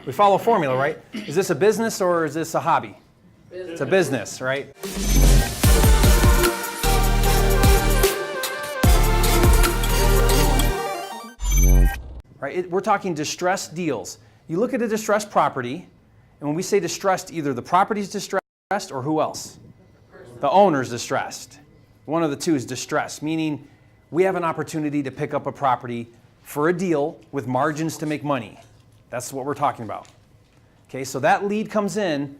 We follow a formula, right? Is this a business or is this a hobby? Business. It's a business, right? Right? We're talking distressed deals. You look at a distressed property, and when we say distressed, either the property's distressed or who else? The owner's distressed. One of the two is distressed, meaning we have an opportunity to pick up a property for a deal with margins to make money. That's what we're talking about. Okay, so that lead comes in.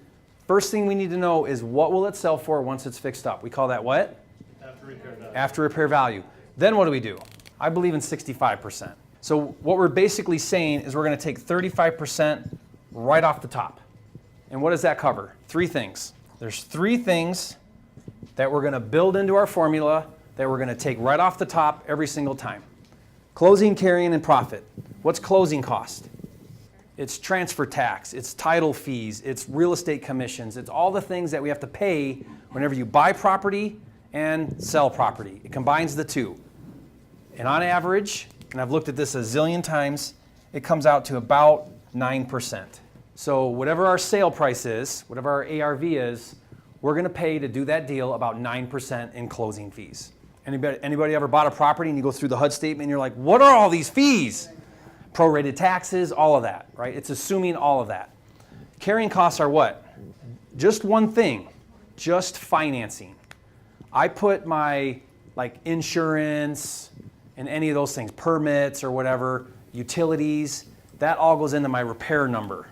First thing we need to know is what will it sell for once it's fixed up? We call that what? After repair value. After repair value. Then what do? I believe in 65%. So what we're basically saying is we're going to take 35% right off the top. And what does that cover? Three things. There's three things that we're going to build into our formula that we're going to take right off the top every single time. Closing, carrying, and profit. What's closing cost? It's transfer tax, it's title fees, it's real estate commissions, it's all the things that we have to pay whenever you buy property and sell property. It combines the two. And on average, and I've looked at this a zillion times, it comes out to about 9%. So whatever our sale price is, whatever our ARV is, we're going to pay to do that deal about 9% in closing fees. Anybody ever bought a property and you go through the HUD statement and you're like, what are all these fees? Prorated taxes, all of that, right? It's assuming all of that. Carrying costs are what? Just one thing, just financing. I put my insurance and any of those things, permits or whatever, utilities, that all goes into my repair number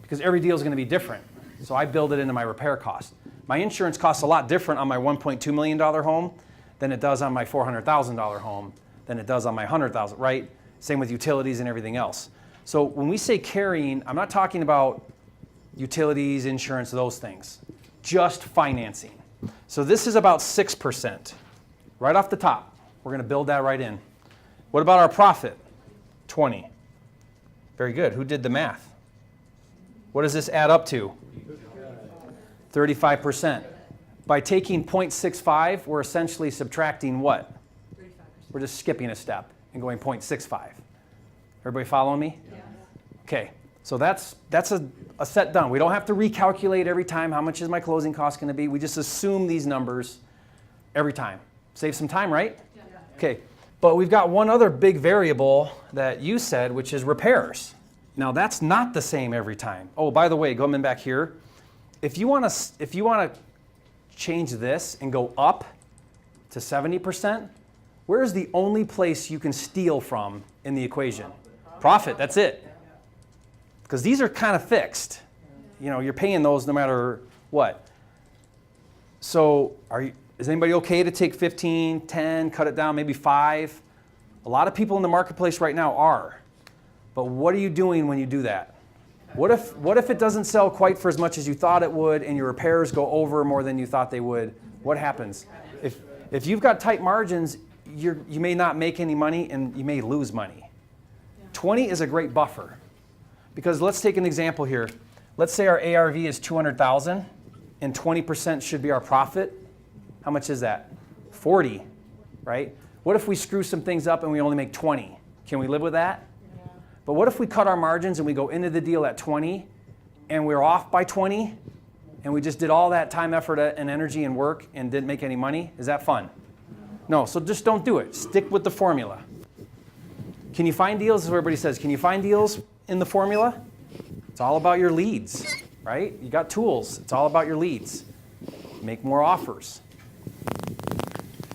because every deal is going to be different. So I build it into my repair cost. My insurance costs a lot different on my $1.2 million home than it does on my $400,000 home, than it does on my $100,000, right? Same with utilities and everything else. So when we say carrying, I'm not talking about utilities, insurance, those things, just financing. So this is about 6%, right off the top. We're going to build that right in. What about our profit? 20. Very good. Who did the math? What does this add up to? 35%. By taking 0.65, we're essentially subtracting what? 35%. We're just skipping a step and going 0.65. Everybody following me? Yeah. Okay, so that's a set done. We don't have to recalculate every time how much is my closing cost going to be. We just assume these numbers every time. Save some time, right? Yeah. Okay, but we've got one other big variable that you said, which is repairs. Now that's not the same every time. Oh, by the way, going back here, if you want to change this and go up to 70%, where's the only place you can steal from in the equation? Profit, that's it. Because these are kind of fixed. You know, you're paying those no matter what. So is anybody okay to take 15, 10, cut it down, maybe 5? A lot of people in the marketplace right now are. But what are you doing when you do that? What if it doesn't sell quite for as much as you thought it would and your repairs go over more than you thought they would? What happens? If you've got tight margins, you may not make any money and you may lose money. 20 is a great buffer. Because let's take an example here. Let's say our ARV is 200,000 and 20% should be our profit. How much is that? 40, right? What if we screw some things up and we only make 20? Can we live with that? Yeah. But what if we cut our margins and we go into the deal at 20 and we're off by 20 and we just did all that time, effort, and energy and work and didn't make any money? Is that fun? No, so just don't do it. Stick with the formula. Can you find deals? As everybody says, can you find deals in the formula? It's all about your leads, right? You got tools. It's all about your leads. Make more offers.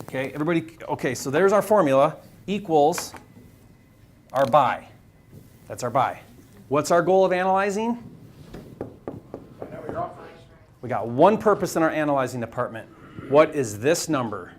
Okay, everybody, okay, so there's our formula, equals our buy. That's our buy. What's our goal of analyzing? We got one purpose in our analyzing department. What is this number?